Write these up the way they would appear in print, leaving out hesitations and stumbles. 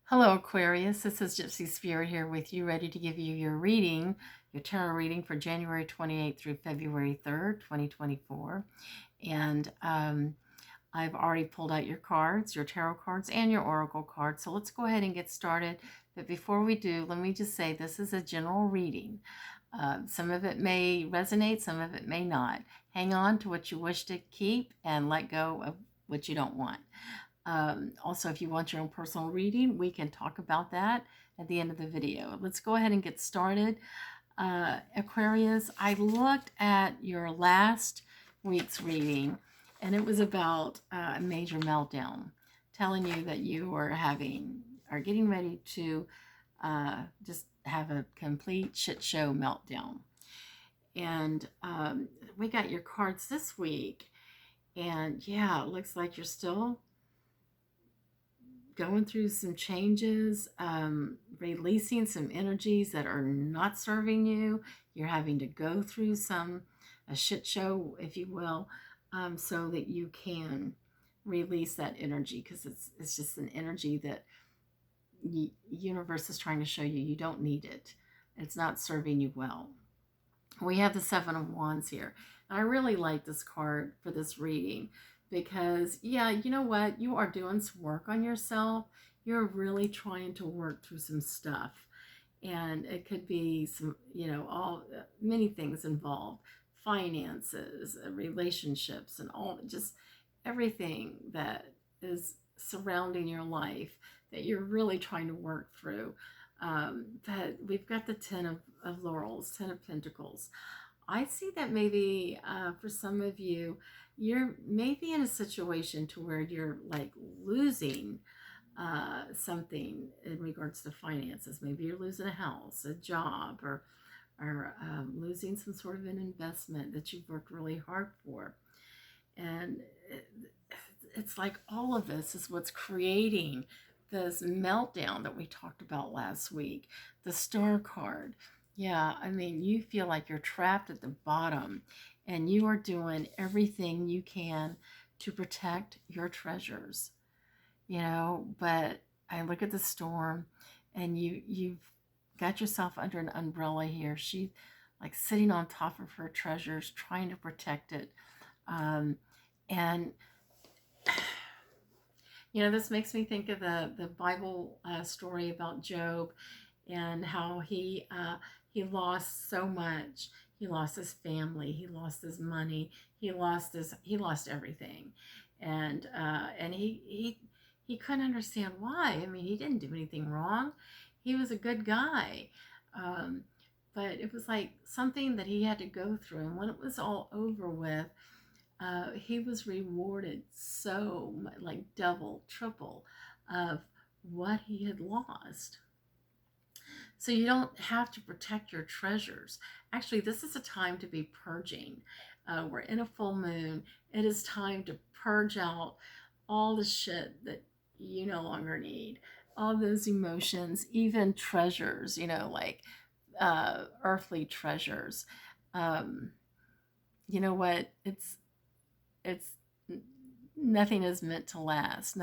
Hello, Aquarius. This is Gypsy Spirit here with you, ready to give you your reading, your tarot reading for January 28th through February 3rd, 2024. And I've already pulled out your cards, your tarot cards, and your oracle cards. So let's go ahead and get started. But before we do, let me just say this is a general reading. Some of it may resonate, some of it may not. Hang on to what you wish to keep and let go of what you don't want. Also, if you want your own personal reading, we can talk about that at the end of the video. Let's go ahead and get started. Aquarius, I looked at your last week's reading, and it was about a major meltdown, telling you that you are getting ready to just have a complete shit show meltdown. And we got your cards this week, and yeah, it looks like you're still going through some changes, releasing some energies that are not serving you. You're having to go through a shit show, if you will, so that you can release that energy, because it's just an energy that universe is trying to show you you don't need it. It's not serving you well. We have the Seven of Wands here. And I really like this card for this reading because, yeah, you know what? You are doing some work on yourself. You're really trying to work through some stuff. And it could be some, many things involved: finances, relationships, and all, just everything that is surrounding your life that you're really trying to work through. But we've got the of Laurels, Ten of Pentacles. I see that maybe for some of you, you're maybe in a situation to where you're like losing something in regards to finances. Maybe you're losing a house, a job, or losing some sort of an investment that you've worked really hard for. And it's like all of this is what's creating this meltdown that we talked about last week. The Star card. Yeah, I mean, you feel like you're trapped at the bottom and you are doing everything you can to protect your treasures, but I look at the storm and you've got yourself under an umbrella here. She's like sitting on top of her treasures, trying to protect it. And this makes me think of the Bible story about Job and how he lost so much. He lost his family. He lost his money. He lost everything, and he couldn't understand why. I mean, he didn't do anything wrong. He was a good guy, but it was like something that he had to go through. And when it was all over with, he was rewarded so much, like double, triple of what he had lost. So you don't have to protect your treasures. Actually, this is a time to be purging. We're in a full moon. It is time to purge out all the shit that you no longer need. All those emotions, even treasures, like earthly treasures. You know what? It's nothing is meant to last.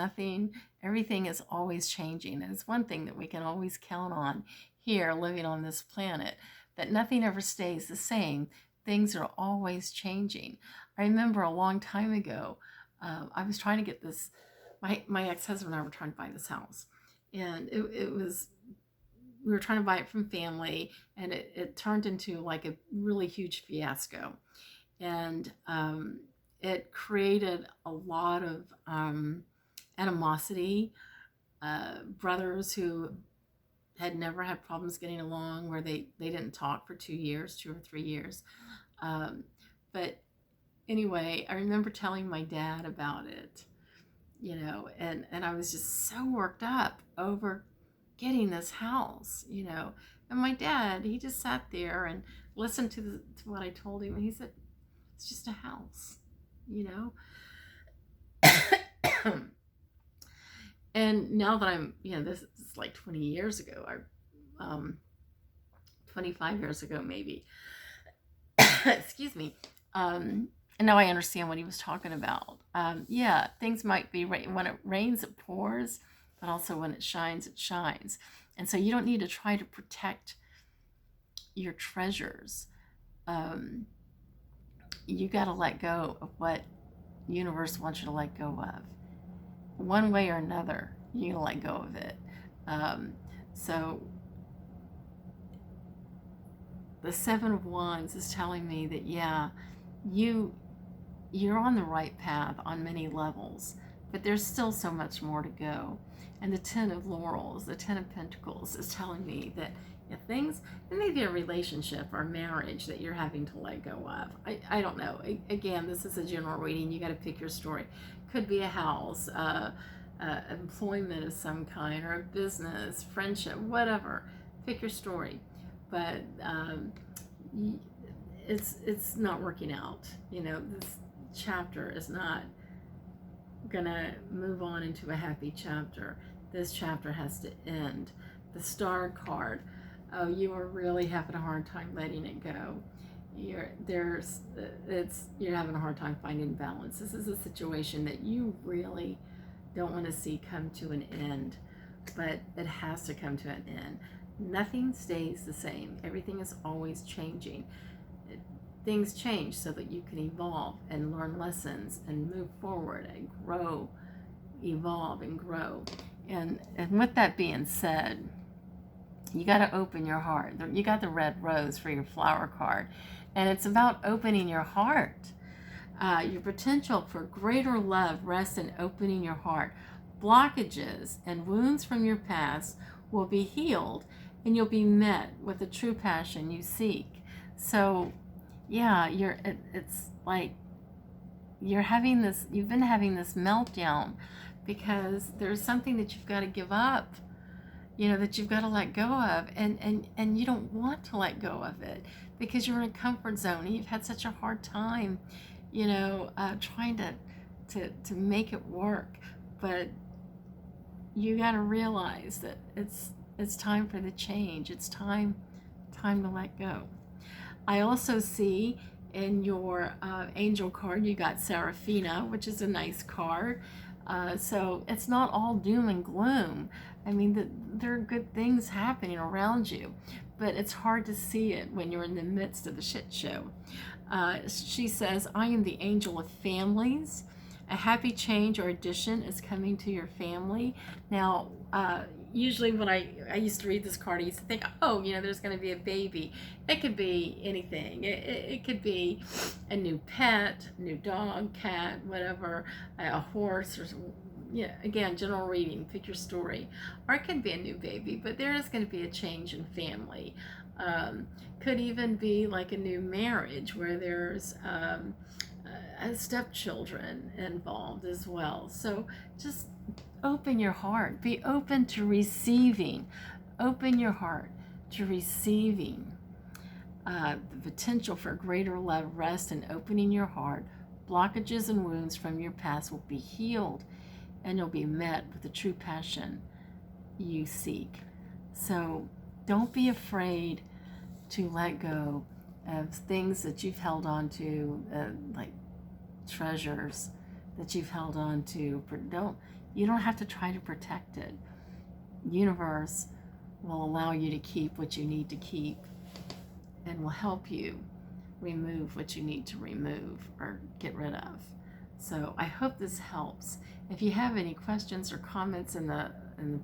Everything is always changing. And it's one thing that we can always count on here living on this planet, that nothing ever stays the same. Things are always changing. I remember a long time ago, I was trying to get this, my ex-husband and I were trying to buy this house. And we were trying to buy it from family, and it turned into like a really huge fiasco. And it created a lot of animosity. Brothers who had never had problems getting along, where they didn't talk for 2 or 3 years. But anyway, I remember telling my dad about it, and I was just so worked up over getting this house, And my dad, he just sat there and listened to what I told him, and he said, "It's just a house, you know." And now that I'm, this is like 20 years ago, 25 years ago, maybe. Excuse me. And now I understand what he was talking about. Yeah, things might be, when it rains, it pours. but also when it shines, it shines. And so you don't need to try to protect your treasures. You got to let go of what universe wants you to let go of. One way or another, you gotta let go of it. So the Seven of Wands is telling me that, yeah, you're on the right path on many levels, but there's still so much more to go. And the Ten of Laurels, the Ten of Pentacles, is telling me that things, it may be a relationship or marriage that you're having to let go of. I don't know. Again, this is a general reading. You got to pick your story. Could be a house, employment of some kind, or a business, friendship, whatever. Pick your story. But it's not working out. This chapter is not gonna move on into a happy chapter. This chapter has to end. The Star card. Oh, you are really having a hard time letting it go. You're having a hard time finding balance. This is a situation that you really don't want to see come to an end, but it has to come to an end. Nothing stays the same. Everything is always changing. Things change so that you can evolve and learn lessons and move forward and grow, evolve and grow. And with that being said, you got to open your heart. You got the red rose for your flower card, and it's about opening your heart. Your potential for greater love rests in opening your heart. Blockages and wounds from your past will be healed, and you'll be met with the true passion you seek. So, yeah, it's like you've been having this meltdown because there's something that you've got to give up. That you've got to let go of, and you don't want to let go of it because you're in a comfort zone and you've had such a hard time, trying to make it work. But you got to realize that it's time for the change. It's time to let go. I also see in your angel card you got Seraphina, which is a nice card. So it's not all doom and gloom. I mean, there are good things happening around you, but it's hard to see it when you're in the midst of the shit show. She says, I am the angel of families. A happy change or addition is coming to your family. Now, usually when I used to read this card, I used to think, oh, there's going to be a baby. It could be anything. It could be a new pet, new dog, cat, whatever, a horse, or again, general reading, pick your story. Or it could be a new baby, but there is going to be a change in family. Could even be like a new marriage where there's stepchildren involved as well. So just open your heart. Be open to receiving. Open your heart to receiving. The potential for greater love rests in opening your heart. Blockages and wounds from your past will be healed, and you'll be met with the true passion you seek. So don't be afraid to let go of things that you've held on to, like treasures that you've held on to. You don't have to try to protect it. The universe will allow you to keep what you need to keep and will help you remove what you need to remove or get rid of. So I hope this helps. If you have any questions or comments in the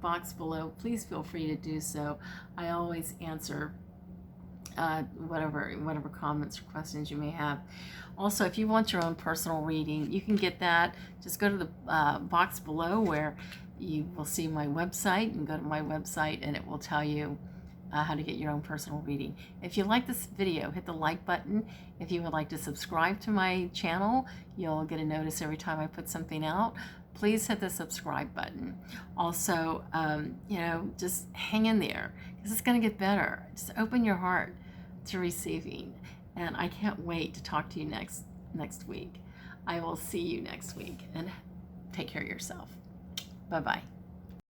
box below, please feel free to do so. I always answer whatever comments or questions you may have. Also, if you want your own personal reading, you can get that. Just go to the box below where you will see my website, and go to my website and it will tell you how to get your own personal reading. If you like this video, hit the like button. If you would like to subscribe to my channel, you'll get a notice every time I put something out. Please hit the subscribe button. Also, just hang in there because it's going to get better. Just open your heart to receiving, and I can't wait to talk to you next week. I will see you next week, and take care of yourself. Bye-bye.